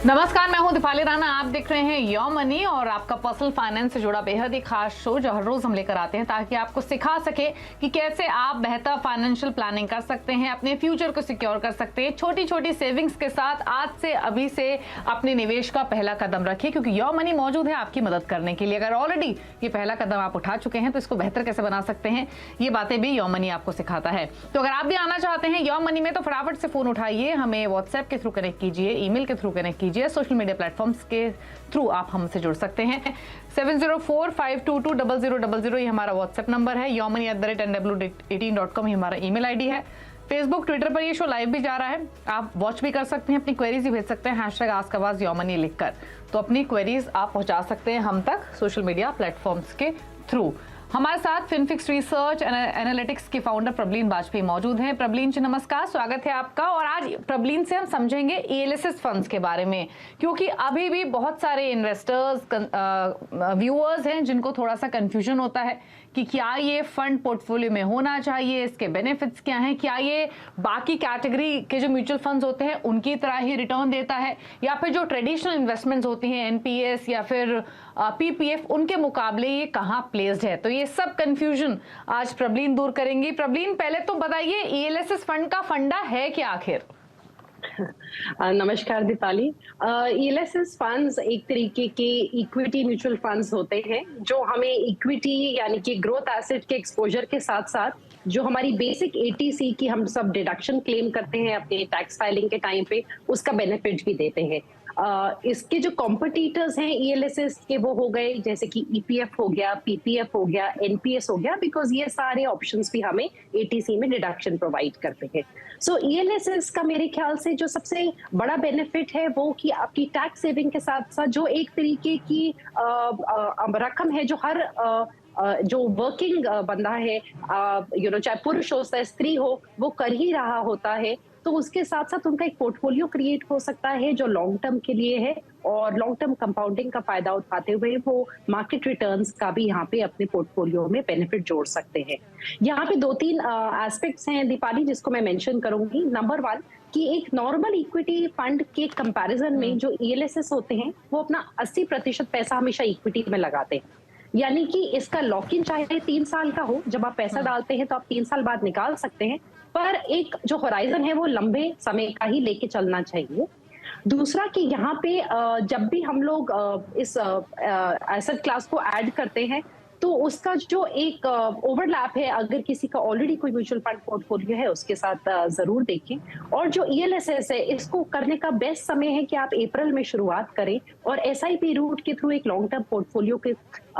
नमस्कार, मैं हूं दीपाली राणा। आप देख रहे हैं योर मनी और आपका पर्सनल फाइनेंस से जुड़ा बेहद ही खास शो जो हर रोज हम लेकर आते हैं ताकि आपको सिखा सके कि कैसे आप बेहतर फाइनेंशियल प्लानिंग कर सकते हैं, अपने फ्यूचर को सिक्योर कर सकते हैं। छोटी छोटी सेविंग्स के साथ आज से अभी से अपने निवेश का पहला कदम रखिए, क्योंकि योर मनी मौजूद है आपकी मदद करने के लिए। अगर ऑलरेडी ये पहला कदम आप उठा चुके हैं तो इसको बेहतर कैसे बना सकते हैं, ये बातें भी योर मनी आपको सिखाता है। तो अगर आप भी आना चाहते हैं योर मनी में तो फटाफट से फोन उठाइए, हमें व्हाट्सएप के थ्रू कनेक्ट कीजिए, ईमेल के थ्रू कनेक्ट कीजिए, सोशल मीडिया प्लेटफॉर्म्स के थ्रू आप हमसे जुड़ सकते हैं। 7045220000 ये हमारा व्हाट्सएप नंबर है। yourmoney@nw18.com ये हमारा ईमेल आईडी है। फेसबुक ट्विटर पर ये शो लाइव भी जा रहा है, आप वॉच भी कर सकते हैं, अपनी क्वेरीज भी भेज सकते हैं #AskAwaz लिखकर। तो अपनी क्वेरीज आप पहुंचा सकते हैं हम तक सोशल मीडिया प्लेटफॉर्म्स के थ्रू। हमारे साथ फिनफिक्स रिसर्च एनालिटिक्स के फाउंडर प्रबलीन वाजपेयी मौजूद हैं। प्रबलीन जी नमस्कार, स्वागत है आपका। और आज प्रबलीन से हम समझेंगे ELSS फंड्स के बारे में, क्योंकि अभी भी बहुत सारे इन्वेस्टर्स व्यूअर्स हैं जिनको थोड़ा सा कंफ्यूजन होता है कि क्या ये फंड पोर्टफोलियो में होना चाहिए, इसके बेनिफिट्स क्या हैं, क्या ये बाकी कैटेगरी के जो म्यूचुअल फंड्स होते हैं उनकी तरह ही रिटर्न देता है, या फिर जो ट्रेडिशनल इन्वेस्टमेंट्स होती हैं NPS या फिर PPF उनके मुकाबले ये कहाँ प्लेस्ड है। तो ये सब कंफ्यूजन आज प्रबलीन दूर करेंगी। प्रबलीन, पहले तो बताइए ELSS फंड का फंडा है क्या आखिर? नमस्कार दीपाली। ELSS फंड्स एक तरीके के इक्विटी म्यूचुअल फंड्स होते हैं जो हमें इक्विटी यानी कि ग्रोथ एसेट के एक्सपोजर के साथ साथ जो हमारी बेसिक ATC की हम सब डिडक्शन क्लेम करते हैं अपने टैक्स फाइलिंग के टाइम पे, उसका बेनिफिट भी देते हैं। इसके जो कॉम्पिटिटर्स हैं ELSS के वो हो गए जैसे कि EPF हो गया, PPF हो गया, NPS हो गया, बिकॉज ये सारे ऑप्शंस भी हमें ATC में डिडक्शन प्रोवाइड करते हैं। सो ELSS का मेरे ख्याल से जो सबसे बड़ा बेनिफिट है वो कि आपकी टैक्स सेविंग के साथ साथ जो एक तरीके की रकम है जो हर जो वर्किंग बंदा है, चाहे पुरुष हो चाहे स्त्री हो, वो कर ही रहा होता है, तो उसके साथ साथ उनका एक पोर्टफोलियो क्रिएट हो सकता है जो लॉन्ग टर्म के लिए है, और लॉन्ग टर्म कंपाउंडिंग का फायदा उठाते हुए वो मार्केट रिटर्न्स का भी यहाँ पे अपने पोर्टफोलियो में बेनिफिट जोड़ सकते हैं। यहाँ पे 2-3 एस्पेक्ट्स हैं दीपाली जिसको मैं मेंशन करूंगी। नंबर 1 कि एक नॉर्मल इक्विटी फंड के कंपैरिजन में जो ELSS होते हैं वो अपना 80% पैसा हमेशा इक्विटी में लगाते हैं, यानी कि इसका लॉक इन चाहे 3 साल का हो, जब आप पैसा डालते हैं तो आप 3 साल बाद निकाल सकते हैं, पर एक जो होराइजन है वो लंबे समय का ही लेके चलना चाहिए। दूसरा कि यहाँ पे जब भी हम लोग इस एसेट क्लास को ऐड करते हैं तो उसका जो एक ओवरलैप है, अगर किसी का ऑलरेडी कोई म्यूचुअल फंड पोर्टफोलियो है उसके साथ जरूर देखें। और जो ELSS है इसको करने का बेस्ट समय है कि आप अप्रैल में शुरुआत करें और SIP रूट के थ्रू एक लॉन्ग टर्म पोर्टफोलियो के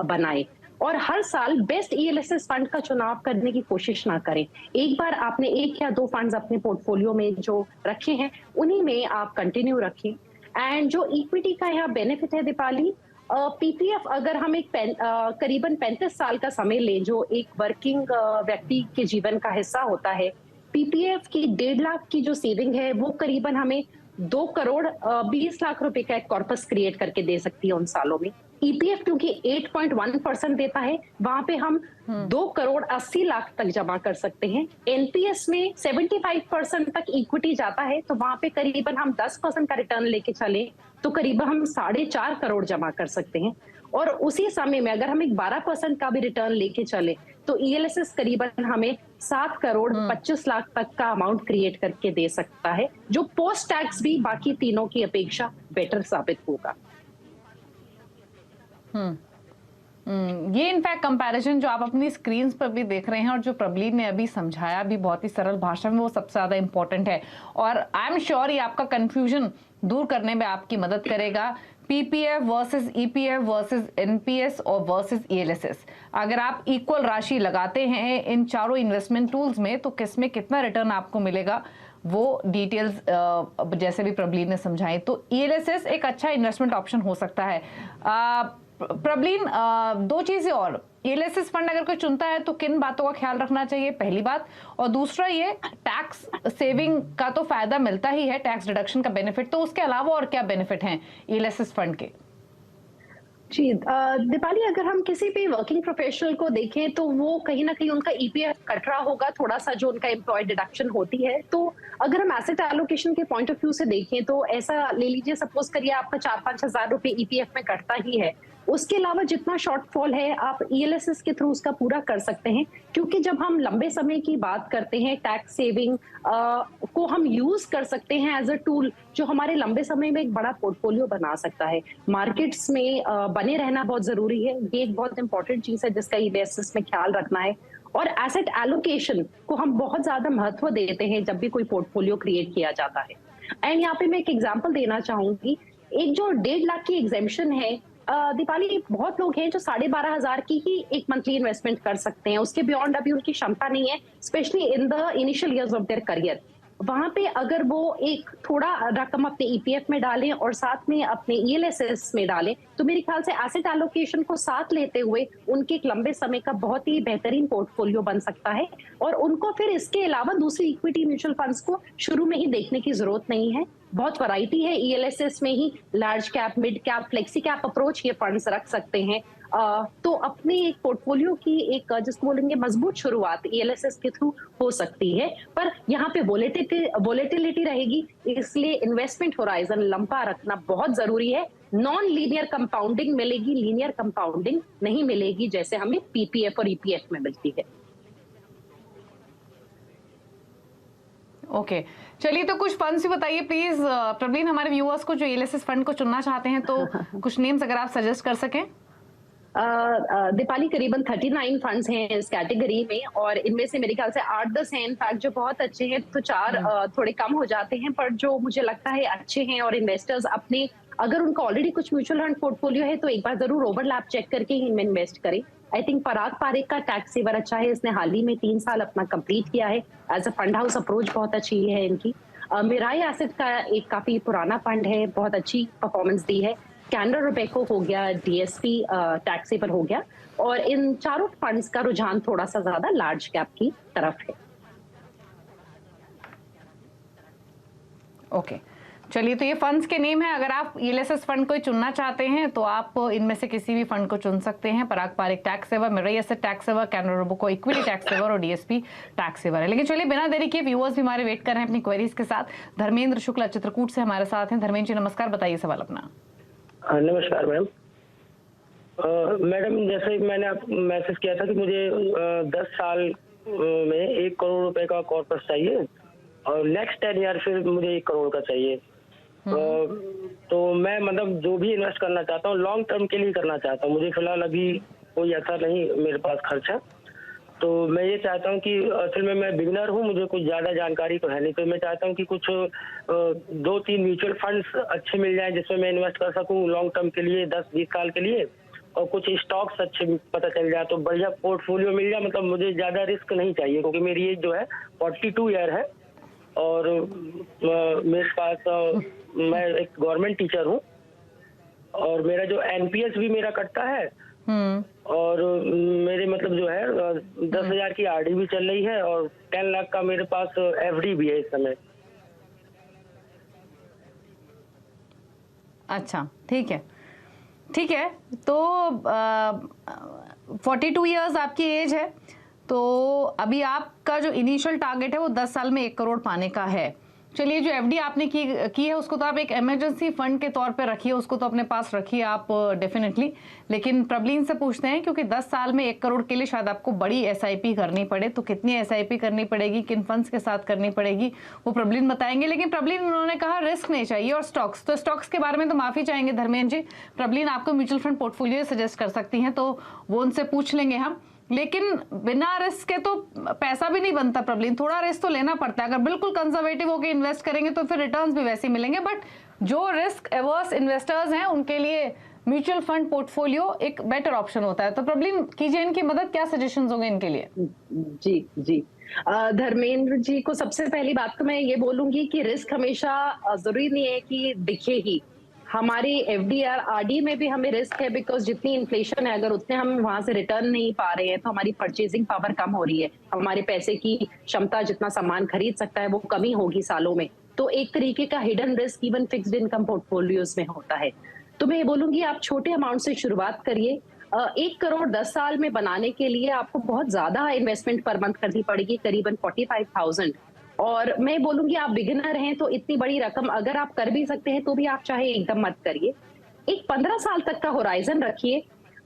बनाएं, और हर साल बेस्ट ELSS फंड का चुनाव करने की कोशिश ना करें। एक बार आपने 1 या 2 फंड्स अपने पोर्टफोलियो में जो रखे हैं उन्हीं में आप कंटिन्यू रखें। एंड जो इक्विटी का यहाँ बेनिफिट है दीपाली, PPF अगर हम एक करीबन 35 साल का समय लें जो एक वर्किंग व्यक्ति के जीवन का हिस्सा होता है, PPF की 1.5 लाख की जो सेविंग है वो करीबन हमें 2 करोड़ 20 लाख रुपए का एक कॉर्पस क्रिएट करके दे सकती है उन सालों में। EPF क्योंकि 8.1% देता है, वहां पे हम 2 करोड़ 80 लाख तक जमा कर सकते हैं। NPS में 75% तक इक्विटी जाता है, तो वहां पे करीबन हम 10% का रिटर्न लेके चले तो करीबन हम 4.5 करोड़ जमा कर सकते हैं। और उसी समय में अगर हम एक 12% का भी रिटर्न लेके चले तो ELSS करीबन हमें 7 करोड़ 25 लाख तक का अमाउंट क्रिएट करके दे सकता है, जो पोस्ट टैक्स भी बाकी तीनों की अपेक्षा बेटर साबित होगा। ये इनफैक्ट कंपैरिजन जो आप अपनी स्क्रीन पर भी देख रहे हैं और जो प्रबलीन ने अभी समझाया भी बहुत ही सरल भाषा में, वो सबसे ज्यादा इंपॉर्टेंट है और आई एम श्योर ये आपका कंफ्यूजन दूर करने में आपकी मदद करेगा। PPF versus EPF versus NPS और वर्सेस ELSS, अगर आप इक्वल राशि लगाते हैं इन चारों इन्वेस्टमेंट टूल्स में तो किसमें कितना रिटर्न आपको मिलेगा वो डिटेल्स जैसे भी प्रबलीन ने समझाई। तो ELSS एक अच्छा इन्वेस्टमेंट ऑप्शन हो सकता है। प्रबलीन, 2 चीजें और, ELSS फंड अगर कोई चुनता है तो किन बातों का ख्याल रखना चाहिए, पहली बात, और दूसरा ये टैक्स सेविंग का तो फायदा मिलता ही है, टैक्स डिडक्शन का बेनिफिट, तो उसके अलावा और क्या बेनिफिट हैं ELSS फंड के? जी, दीपाली, अगर हम किसी भी वर्किंग प्रोफेशनल को देखें तो वो कहीं ना कहीं उनका ईपीएफ कट रहा होगा, थोड़ा सा जो उनका एम्प्लॉय डिडक्शन होती है। तो अगर हम एसेट एलोकेशन के पॉइंट ऑफ व्यू से देखें तो ऐसा ले लीजिए, सपोज करिए आपका 4-5 हज़ार रुपए ईपीएफ में कटता ही है। उसके अलावा जितना शॉर्टफॉल है आप ईएलएसएस के थ्रू उसका पूरा कर सकते हैं, क्योंकि जब हम लंबे समय की बात करते हैं टैक्स सेविंग को हम यूज कर सकते हैं एज अ टूल जो हमारे लंबे समय में एक बड़ा पोर्टफोलियो बना सकता है। मार्केट्स में बने रहना बहुत जरूरी है, ये एक बहुत इंपॉर्टेंट चीज है जिसका ईएलएसएस में ख्याल रखना है। और एसेट एलोकेशन को हम बहुत ज्यादा महत्व देते हैं जब भी कोई पोर्टफोलियो क्रिएट किया जाता है। एंड यहाँ पे मैं एक एग्जांपल देना चाहूंगी। एक जो 1.5 लाख की एग्जेम्पशन है, दीपाली, बहुत लोग हैं जो 12,500 की ही एक मंथली इन्वेस्टमेंट कर सकते हैं, उसके बियॉन्ड अभी उनकी क्षमता नहीं है, specially in the initial years of their career. वहां पे अगर वो एक थोड़ा रकम अपने ईपीएफ में डालें और साथ में अपने ईएलएसएस में डालें, तो मेरे ख्याल से एसेट एलोकेशन को साथ लेते हुए उनके एक लंबे समय का बहुत ही बेहतरीन पोर्टफोलियो बन सकता है। और उनको फिर इसके अलावा दूसरी इक्विटी म्यूचुअल फंड्स को शुरू में ही देखने की जरूरत नहीं है। बहुत वैरायटी है ईएलएसएस में ही, large cap, mid cap, flexi cap approach ये फंड्स रख सकते हैं। तो अपने एक पोर्टफोलियो की एक जिसको बोलेंगे मजबूत शुरुआत ईएलएसएस के थ्रू हो सकती है। पर यहाँ पे वोलेटिलिटी रहेगी, इसलिए इन्वेस्टमेंट होराइजन लंबा रखना बहुत जरूरी है। नॉन लीनियर कंपाउंडिंग मिलेगी, लीनियर कंपाउंडिंग नहीं मिलेगी जैसे हमें पीपीएफ और ईपीएफ में मिलती है। ओके, चलिए तो कुछ फंड्स भी बताइए प्लीज प्रवीण, हमारे व्यूअर्स को जो ईएलएसएस फंड को चुनना चाहते हैं, तो कुछ नेम्स अगर आप सजेस्ट कर सकें। दीपाली, करीबन 39 फंड्स हैं इस कैटेगरी में और इनमें से मेरे ख्याल से 8-10 हैं इनफैक्ट जो बहुत अच्छे हैं, तो 4 थोड़े कम हो जाते हैं। पर जो मुझे लगता है अच्छे हैं और इन्वेस्टर्स अपने, अगर उनका ऑलरेडी कुछ म्यूचुअल फंड पोर्टफोलियो है तो एक बार जरूर ओवरलैप चेक करके ही इनमें इन्वेस्ट करें। आई थिंक पराग पारेख का टैक्स सेवर अच्छा है, इसने हाल ही में 3 साल अपना कंप्लीट किया है। As a fund house approach बहुत अच्छी है इनकी। मिराई एसेट का एक काफी पुराना फंड है, बहुत अच्छी परफॉर्मेंस दी है। कैनरा रोबेको हो गया, डीएसपी टैक्स सेवर हो गया। और इन चारों फंड्स का रुझान थोड़ा सा ज्यादा लार्ज कैप की तरफ है। ओके, चलिए तो ये फंड्स के नेम है। अगर आप ईएलएसएस फंड कोई चुनना चाहते हैं तो आप इनमें से किसी भी फंड को चुन सकते हैं। Parag Parikh tax saver, Mirae asset tax saver, Canara Robeco equity tax saver और डीएसपी टैक्स सेवर है। लेकिन चलिए बिना देरी के व्यूअर्स भी हमारे वेट कर रहे हैं अपनी क्वेरीज के साथ। धर्मेंद्र शुक्ला चित्रकूट से हमारे साथ हैं। धर्मेंद्र जी नमस्कार, बताइए सवाल अपना। नमस्कार मैम। मैडम, जैसे मैंने आपको मैसेज किया था कि मुझे 10 साल में 1 करोड़ रुपए का कॉर्पस चाहिए और नेक्स्ट 10 ईयर फिर मुझे 1 करोड़ का चाहिए। तो मैं मतलब जो भी इन्वेस्ट करना चाहता हूँ लॉन्ग टर्म के लिए करना चाहता हूँ। मुझे फिलहाल अभी कोई ऐसा नहीं मेरे पास खर्चा, तो मैं ये चाहता हूँ कि असल में मैं बिगिनर हूँ, मुझे कुछ ज़्यादा जानकारी तो है नहीं, तो मैं चाहता हूँ कि कुछ 2-3 म्यूचुअल फंड्स अच्छे मिल जाएं जिसमें मैं इन्वेस्ट कर सकूँ लॉन्ग टर्म के लिए 10-20 साल के लिए, और कुछ स्टॉक्स अच्छे पता चल जाए तो बढ़िया पोर्टफोलियो मिल जाए। मतलब मुझे ज़्यादा रिस्क नहीं चाहिए क्योंकि मेरी एज जो है 42 ईयर है और मेरे पास मैं एक गवर्नमेंट टीचर हूँ और मेरा जो एनपीएस भी मेरा कटता है और मेरे मतलब जो है 10,000 की आरडी भी चल रही है और 10 लाख का मेरे पास एफडी भी है इस समय। अच्छा, ठीक है, ठीक है। तो 42 इयर्स आपकी एज है, तो अभी आपका जो इनिशियल टारगेट है वो 10 साल में 1 करोड़ पाने का है। चलिए, जो एफडी आपने की है उसको तो आप एक इमरजेंसी फंड के तौर पे रखिए, उसको तो अपने पास रखिए आप डेफिनेटली। लेकिन प्रबलीन से पूछते हैं, क्योंकि 10 साल में 1 करोड़ के लिए शायद आपको बड़ी एसआईपी करनी पड़े, तो कितनी एसआईपी करनी पड़ेगी, किन फंड्स के साथ करनी पड़ेगी, वो प्रबलीन बताएंगे। लेकिन प्रबलीन उन्होंने कहा रिस्क नहीं चाहिए और स्टॉक्स, तो स्टॉक्स के बारे में तो माफी चाहेंगे धर्मेंद्र जी। प्रबलीन आपको म्यूचुअल फंड पोर्टफोलियो सजेस्ट कर सकती हैं, तो वो उनसे पूछ लेंगे हम। लेकिन बिना रिस्क के तो पैसा भी नहीं बनता प्रबलीन, थोड़ा रिस्क तो लेना पड़ता है। अगर बिल्कुल कंजर्वेटिव होकर इन्वेस्ट करेंगे तो फिर रिटर्न्स भी वैसे मिलेंगे, बट जो रिस्क एवर्स इन्वेस्टर्स हैं उनके लिए म्यूचुअल फंड पोर्टफोलियो एक बेटर ऑप्शन होता है। तो प्रबलीन कीजिए इनकी मदद, क्या सजेशंस होंगे इनके लिए? जी जी, धर्मेंद्र जी को सबसे पहली बात तो मैं ये बोलूंगी कि रिस्क हमेशा जरूरी नहीं है कि दिखे ही। हमारे एफडीआर आरडी में भी हमें रिस्क है, बिकॉज जितनी इन्फ्लेशन है अगर उतने हम वहां से रिटर्न नहीं पा रहे हैं तो हमारी परचेजिंग पावर कम हो रही है, हमारे पैसे की क्षमता जितना सामान खरीद सकता है वो कमी होगी सालों में। तो एक तरीके का hidden risk even fixed income portfolios में होता है। तो मैं ये बोलूंगी आप छोटे अमाउंट से शुरुआत करिए। 1 करोड़ 10 साल में बनाने के लिए आपको बहुत ज्यादा इन्वेस्टमेंट पर मंथ करनी पड़ेगी, करीबन 45,000। और मैं बोलूंगी आप बिगिनर हैं तो इतनी बड़ी रकम अगर आप कर भी सकते हैं तो भी आप चाहे एकदम मत करिए। एक 15 साल तक का होराइजन रखिए।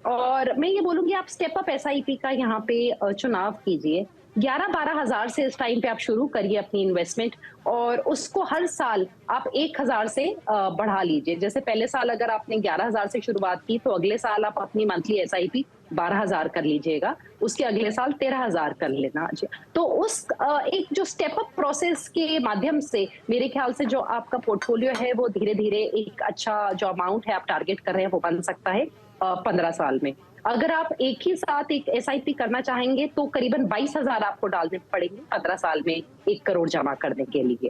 और मैं ये बोलूंगी आप स्टेप अप एसआईपी का यहाँ पे चुनाव कीजिए। 11-12 हजार से इस टाइम पे आप शुरू करिए अपनी इन्वेस्टमेंट, और उसको हर साल आप 1,000 से बढ़ा लीजिए। जैसे पहले साल अगर आपने 11,000 से शुरुआत की तो अगले साल आप अपनी मंथली एसआईपी 12,000 कर लीजिएगा, उसके अगले साल 13,000 कर लेना। तो उस एक जो स्टेप अप प्रोसेस के माध्यम से मेरे ख्याल से जो आपका पोर्टफोलियो है वो धीरे धीरे एक अच्छा जो अमाउंट है आप टारगेट कर रहे हैं वो बन सकता है 15 साल में। अगर आप एक ही साथ एक एसआईपी करना चाहेंगे तो करीबन 22,000 आपको डालने पड़ेंगे 15 साल में 1 करोड़ जमा करने के लिए।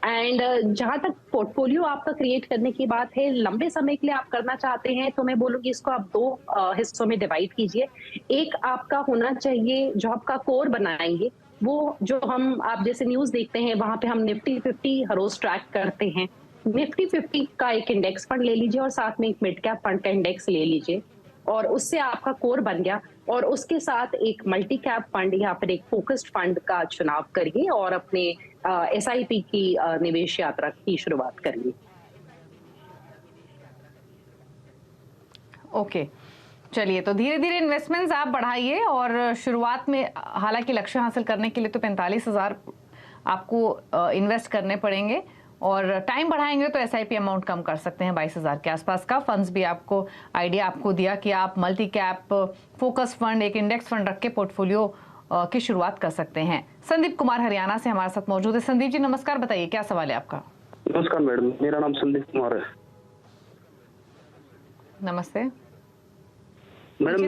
एंड जहां तक पोर्टफोलियो आपका क्रिएट करने की बात है, लंबे समय के लिए आप करना चाहते हैं तो मैं बोलूंगी इसको आप 2 हिस्सों में डिवाइड कीजिए। एक आपका होना चाहिए जो आपका कोर बनाएंगे, वो जो हम आप जैसे न्यूज देखते हैं वहां पे हम निफ्टी 50 हर रोज ट्रैक करते हैं। निफ्टी 50 का एक इंडेक्स फंड ले लीजिए और साथ में एक मिड कैप फंड का इंडेक्स ले लीजिए, और उससे आपका कोर बन गया। और उसके साथ एक मल्टी कैप फंड या फिर एक फोकस्ड फंड का चुनाव करिए और अपने एसआईपी की निवेश यात्रा की शुरुआत करिए। ओके, चलिए, तो धीरे धीरे इन्वेस्टमेंट्स आप बढ़ाइए और शुरुआत में हालांकि लक्ष्य हासिल करने के लिए तो 45,000 आपको इन्वेस्ट करने पड़ेंगे, और टाइम बढ़ाएंगे तो एसआईपी अमाउंट कम कर सकते हैं 22,000 के आसपास का। फंड्स भी आपको आइडिया आपको दिया कि आप मल्टी कैप, फोकस फंड, एक इंडेक्स फंड रख के पोर्टफोलियो की शुरुआत कर सकते हैं। संदीप कुमार हरियाणा से हमारे साथ मौजूद है। संदीप जी नमस्कार, बताइए क्या सवाल है आपका? नमस्कार मैडम, मेरा नाम संदीप कुमार है। नमस्ते मैडम,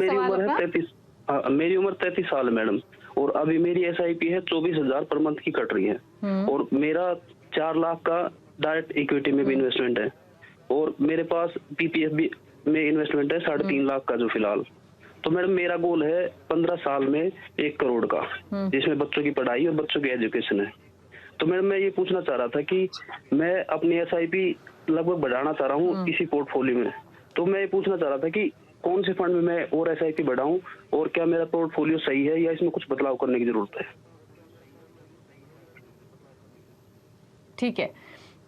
मेरी उम्र 33 साल है मैडम, और अभी मेरी एसआईपी है 24,000 पर मंथ की कट रही है, और मेरा 4 लाख का डायरेक्ट इक्विटी में भी इन्वेस्टमेंट है, और मेरे पास पीपीएफ भी में इन्वेस्टमेंट है 3.5 लाख का जो फिलहाल। तो मैडम मेरा गोल है 15 साल में 1 करोड़ का, जिसमें बच्चों की पढ़ाई और बच्चों की एजुकेशन है। तो मैडम मैं ये पूछना चाह रहा था कि मैं अपनी एसआईपी लगभग बढ़ाना चाह रहा हूँ इसी पोर्टफोलियो में, तो मैं ये पूछना चाह रहा था कि कौन से फंड में मैं और एसआईपी बढ़ाऊं, और क्या मेरा पोर्टफोलियो सही है या इसमें कुछ बदलाव करने की जरूरत है? ठीक है,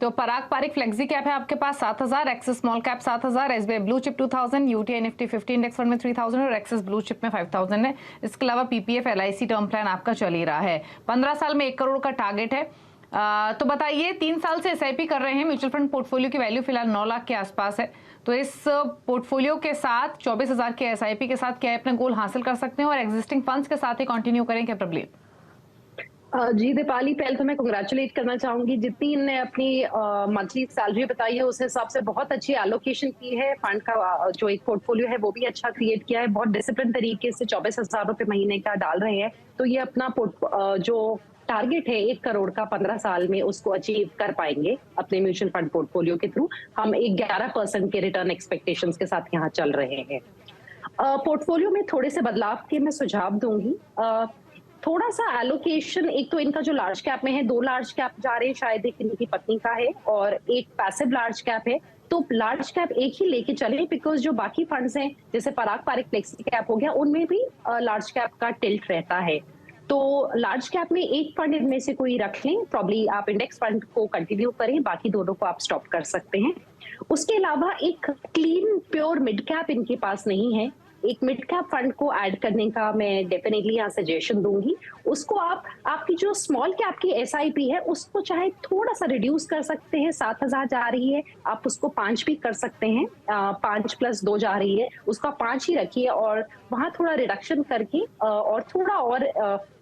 तो पराग पारिक फ्लेक्सी कैप है आपके पास 7,000, axis small cap 7,000, SBI blue chip 2,000, UTI Nifty 50 index fund में 3,000 और एक्सिस ब्लू चिप में 5,000 है। इसके अलावा पीपीएफ एलआईसी टर्म प्लान आपका चल ही रहा है। 15 साल में 1 करोड़ का टारगेट है। तो बताइए, 3 साल से एसआईपी कर रहे हैं, म्यूचुअल फंड पोर्टफोलियो की वैल्यू फिलहाल 9 लाख के आसपास है। तो इस पोर्टफोलियो के साथ 24,000 के एसआईपी के साथ क्या अपने गोल हासिल कर सकते हैं और एग्जिस्टिंग फंड्स के साथ ही कंटिन्यू करें, क्या प्रॉब्लम? जी दीपाली, पहले तो मैं कांग्रेचुलेट करना चाहूंगी, जितनी इनने अपनी मंथली सैलरी बताई है उस हिसाब से बहुत अच्छी एलोकेशन की है फंड का। जो एक पोर्टफोलियो है वो भी अच्छा क्रिएट किया है, बहुत डिसिप्लिन तरीके से 24,000 रुपए महीने का डाल रहे हैं। तो ये अपना जो टारगेट है 1 करोड़ का 15 साल में, उसको अचीव कर पाएंगे अपने म्यूचुअल फंड पोर्टफोलियो के थ्रू। हम एक 11% के रिटर्न एक्सपेक्टेशंस के साथ यहाँ चल रहे हैं। पोर्टफोलियो में थोड़े से बदलाव के मैं सुझाव दूंगी। थोड़ा सा एलोकेशन, एक तो इनका जो लार्ज कैप में है 2 लार्ज कैप जा रहे हैं, शायद एक इनकी पत्नी का है और एक पैसिव लार्ज कैप है। तो लार्ज कैप एक ही लेके चले, बिकॉज जो बाकी फंड्स हैं जैसे पराग पारिक फ्लेक्सी कैप हो गया, उनमें भी लार्ज कैप का टिल्ट रहता है। तो लार्ज कैप में एक फंड इनमें से कोई रख लें, प्रॉब्ली आप इंडेक्स फंड को कंटिन्यू करें, बाकी दोनों को आप स्टॉप कर सकते हैं। उसके अलावा एक क्लीन प्योर मिड कैप इनके पास नहीं है, एक मिड कैप फंड को ऐड करने का मैं डेफिनेटली यहाँ सजेशन दूंगी। उसको आपकी जो स्मॉल कैप की एसआईपी है उसको चाहे थोड़ा सा रिड्यूस कर सकते हैं, 7,000 जा रही है, आप उसको 5 भी कर सकते हैं। 5 + 2 जा रही है, उसका 5 ही रखिए और वहां थोड़ा रिडक्शन करके और थोड़ा और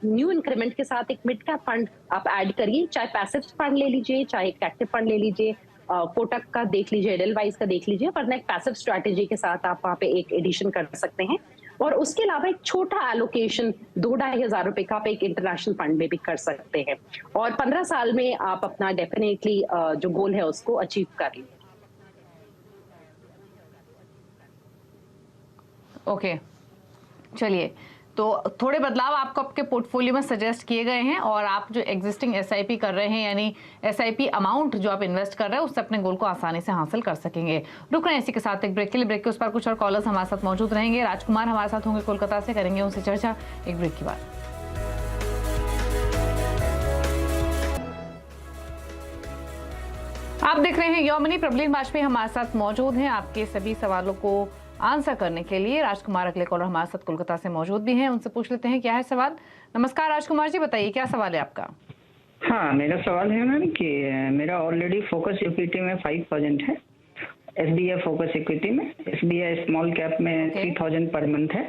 न्यू इंक्रीमेंट के साथ एक मिड कैप फंड आप ऐड करिए। चाहे पैसिव फंड ले लीजिए, चाहे एक एक्टिव फंड ले लीजिए, कोटक का देख लीजिए, एडेलवाइज का देख लीजिए, वरना एक पैसिव स्ट्रैटेजी के साथ आप वहां पे एक एडिशन कर सकते हैं। और उसके अलावा एक छोटा एलोकेशन 2-2.5 हजार रुपए का आप एक इंटरनेशनल फंड में भी कर सकते हैं, और 15 साल में आप अपना डेफिनेटली जो गोल है उसको अचीव कर लें। ओके, चलिए, तो थोड़े बदलाव आपको आपके पोर्टफोलियो में सजेस्ट किए गए हैं और आप जो एग्जिस्टिंग एसआईपी कर रहे हैं यानी एसआईपी अमाउंट जो आप इन्वेस्ट कर रहे हैं उससे अपने गोल को आसानी से हासिल कर सकेंगे। रुक रहे हैं इसी के साथ एक ब्रेक के लिए। ब्रेक के उस पर कुछ और कॉलर्स हमारे साथ मौजूद रहेंगे। राजकुमार हमारे साथ होंगे कोलकाता से, करेंगे उनसे चर्चा एक ब्रेक के बाद। आप देख रहे हैं योमनी। प्रबलीन वाजपेयी हमारे साथ मौजूद हैं आपके सभी सवालों को आंसर करने के लिए। राजकुमार अगले कॉलर हमारे साथ कोलकाता से मौजूद भी हैं, उनसे पूछ लेते हैं क्या है सवाल। नमस्कार राजकुमार जी, बताइए क्या सवाल है आपका। हाँ, मेरा सवाल है मैम कि मेरा ऑलरेडी फोकस इक्विटी में 5% है, एसबीआई फोकस इक्विटी में, एसबीआई स्मॉल कैप में 3000 पर मंथ है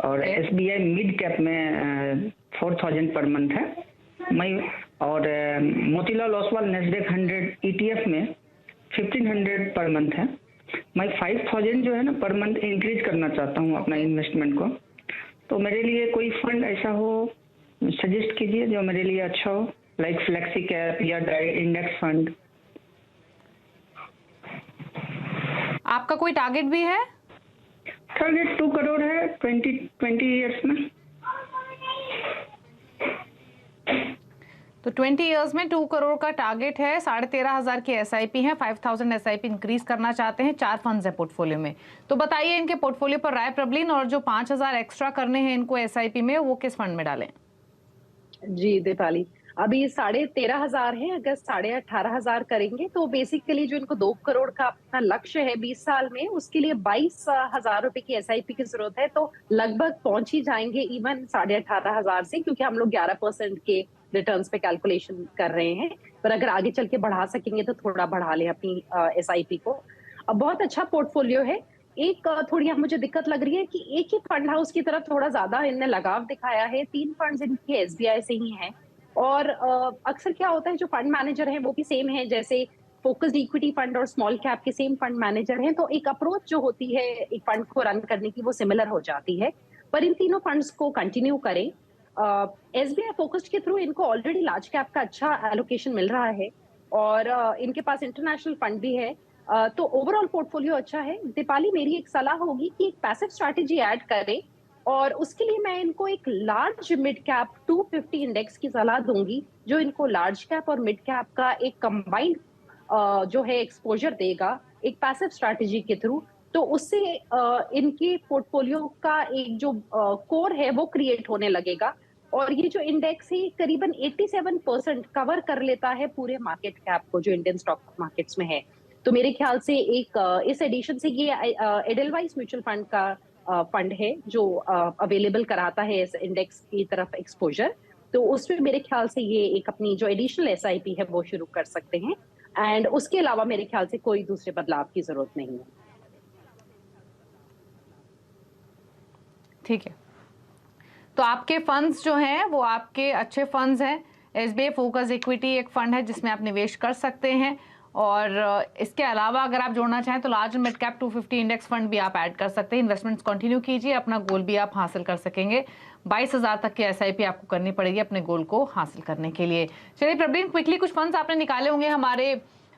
और एसबीआई मिड कैप में 4000 पर मंथ है। मैं और मोतीलाल ओसवाल नेस्डेक 100 ETF में 1500 पर मंथ है। मैं 5000 जो है ना पर मंथ इंक्रीज करना चाहता हूँ अपना इन्वेस्टमेंट को, तो मेरे लिए कोई फंड ऐसा हो सजेस्ट कीजिए जो मेरे लिए अच्छा हो, लाइक फ्लेक्सी कैप या इंडेक्स फंड। आपका कोई टारगेट भी है? टारगेट 2 करोड़ है 20 ईयर्स में। तो 20 इयर्स में 2 करोड़ का टारगेट है। 13,500 की एसआईपी है, 5000 एसआईपी इंक्रीज करना चाहते हैं। 4 फंड्स है पोर्टफोलियो में। तो बताइए इनके पोर्टफोलियो पर राय प्रबलीन, और जो 5000 एक्स्ट्रा करने हैं इनको एसआईपी में वो किस फंड में डालें? जी दीपाली, अभी 13,500 है। अगर 18,500 करेंगे तो बेसिकली जो इनको 2 करोड़ का अपना लक्ष्य है 20 साल में, उसके लिए 22,000 रुपए की एसआईपी की जरूरत है। तो लगभग पहुंच ही जाएंगे इवन 18,500 से, क्योंकि हम लोग 11% के रिटर्न्स पे कैलकुलेशन कर रहे हैं। पर अगर आगे चल के बढ़ा सकेंगे तो थोड़ा बढ़ा लें अपनी एसआईपी को। अब बहुत अच्छा पोर्टफोलियो है। एक थोड़ी मुझे दिक्कत लग रही है कि एक ही फंड हाउस की तरफ थोड़ा ज्यादा इनने लगाव दिखाया है। 3 फंड्स इनके एसबीआई से ही हैं और अक्सर क्या होता है जो फंड मैनेजर हैं वो भी सेम है, जैसे फोकस्ड इक्विटी फंड और स्मॉल कैप के सेम फंड मैनेजर हैं, तो एक अप्रोच जो होती है एक फंड को रन करने की वो सिमिलर हो जाती है। पर इन तीनों फंड्स को कंटिन्यू करें। एसबीआई फोकस्ड के थ्रू इनको ऑलरेडी लार्ज कैप का अच्छा एलोकेशन मिल रहा है और इनके पास इंटरनेशनल फंड भी है। तो ओवरऑल पोर्टफोलियो अच्छा है। दीपाली, मेरी एक सलाह होगी कि एक पैसिव स्ट्रैटेजी ऐड करें और उसके लिए मैं इनको एक लार्ज मिड कैप 250 इंडेक्स की सलाह दूंगी, जो इनको लार्ज कैप और मिड कैप का एक कंबाइंड जो है एक्सपोजर देगा एक पैसिव स्ट्रैटेजी के थ्रू। तो उससे इनके पोर्टफोलियो का एक जो कोर है वो क्रिएट होने लगेगा और ये जो इंडेक्स है करीबन 87% कवर कर लेता है पूरे मार्केट कैप को जो इंडियन स्टॉक मार्केट्स में है। तो मेरे ख्याल से एक इस एडिशन से ये एडलवाइस म्यूचुअल फंड का फंड है जो अवेलेबल कराता है इस इंडेक्स की तरफ एक्सपोजर। तो उसमें मेरे ख्याल से ये एक अपनी जो एडिशनल एसआईपी है वो शुरू कर सकते हैं एंड उसके अलावा मेरे ख्याल से कोई दूसरे बदलाव की जरूरत नहीं है। ठीक है, तो आपके फंड्स जो हैं वो आपके अच्छे फंड्स हैं। एसबीआई फोकस इक्विटी एक फंड है जिसमें आप निवेश कर सकते हैं और इसके अलावा अगर आप जोड़ना चाहें तो large mid cap 250 index fund भी आप ऐड कर सकते हैं। इन्वेस्टमेंट्स कंटिन्यू कीजिए, अपना गोल भी आप हासिल कर सकेंगे। 22,000 तक की एसआईपी आपको करनी पड़ेगी अपने गोल को हासिल करने के लिए। चलिए प्रबलीन, क्विकली कुछ फंड्स आपने निकाले होंगे हमारे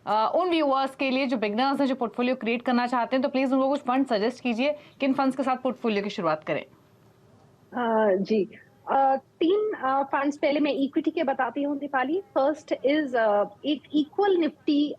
उन व्यूअर्स के लिए जो बिगनर्स हैं, जो पोर्टफोलियो क्रिएट करना चाहते हैं, तो प्लीज उनको कुछ फंड सजेस्ट कीजिए। किन फंड्स के साथ पोर्टफोलियो की शुरुआत करें? जी, 3 फंड्स पहले मैं इक्विटी के बताती हूँ दीपाली। फर्स्ट इज एक equal Nifty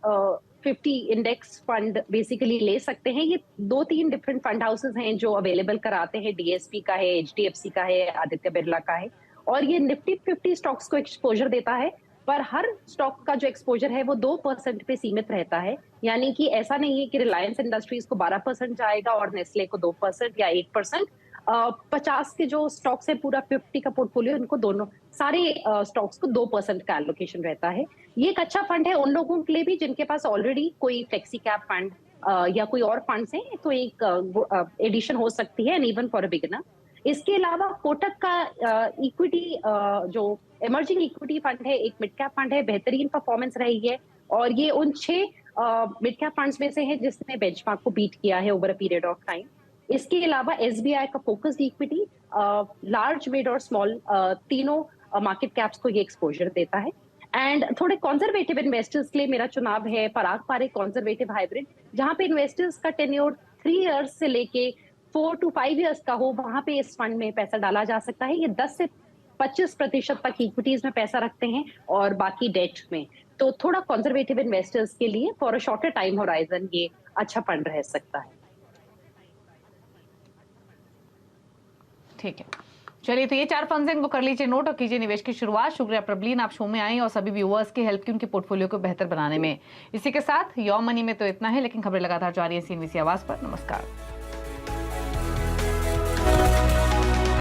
50 index fund basically ले सकते हैं। ये 2-3 डिफरेंट फंड हाउसेस हैं जो अवेलेबल कराते हैं। डीएसपी का है, एचडीएफसी का है, आदित्य बिरला का है और ये निफ्टी 50 स्टॉक्स को एक्सपोजर देता है। पर हर स्टॉक का जो एक्सपोजर है वो 2% पे सीमित रहता है, यानी कि ऐसा नहीं है कि रिलायंस इंडस्ट्रीज को 12% जाएगा और नेस्ले को 2% या 1%। 50 के जो स्टॉक्स है पूरा 50 का पोर्टफोलियो, इनको दोनों सारे स्टॉक्स को 2% का एलोकेशन रहता है। ये एक अच्छा फंड है उन लोगों के लिए भी जिनके पास ऑलरेडी कोई फ्लेक्सी कैप फंड या कोई और फंड्स हैं, तो एक एडिशन हो सकती है and even for a beginner. इसके अलावा कोटक का इक्विटी जो इमर्जिंग इक्विटी फंड है, एक मिड कैप फंड है, बेहतरीन परफॉर्मेंस रही है और ये उन 6 मिड कैप फंड्स में से है जिसने बेंचमार्क को बीट किया है over a period of time. इसके अलावा एसबीआई का फोकस्ड इक्विटी लार्ज, मिड और स्मॉल तीनों मार्केट कैप्स को ये एक्सपोजर देता है। एंड थोड़े कंजर्वेटिव इन्वेस्टर्स के लिए मेरा चुनाव है पराग पारेख कंजर्वेटिव हाइब्रिड, जहां पे इन्वेस्टर्स का टेन्योर 3 इयर्स से लेके 4 to 5 इयर्स का हो, वहां पे इस फंड में पैसा डाला जा सकता है। ये 10 से 25% तक इक्विटीज में पैसा रखते हैं और बाकी डेट में। तो थोड़ा कंजर्वेटिव इन्वेस्टर्स के लिए for a shorter time horizon ये अच्छा फंड रह सकता है। ठीक है, चलिए तो ये 4 फंड्स हैं, इनको कर लीजिए नोट और कीजिए निवेश की शुरुआत। शुक्रिया प्रबलीन, आप शो में आई और सभी व्यूअर्स की हेल्प की उनके पोर्टफोलियो को बेहतर बनाने में। इसी के साथ योर मनी में तो इतना है, लेकिन खबरें लगातार जारी है CNBC आवाज पर। नमस्कार।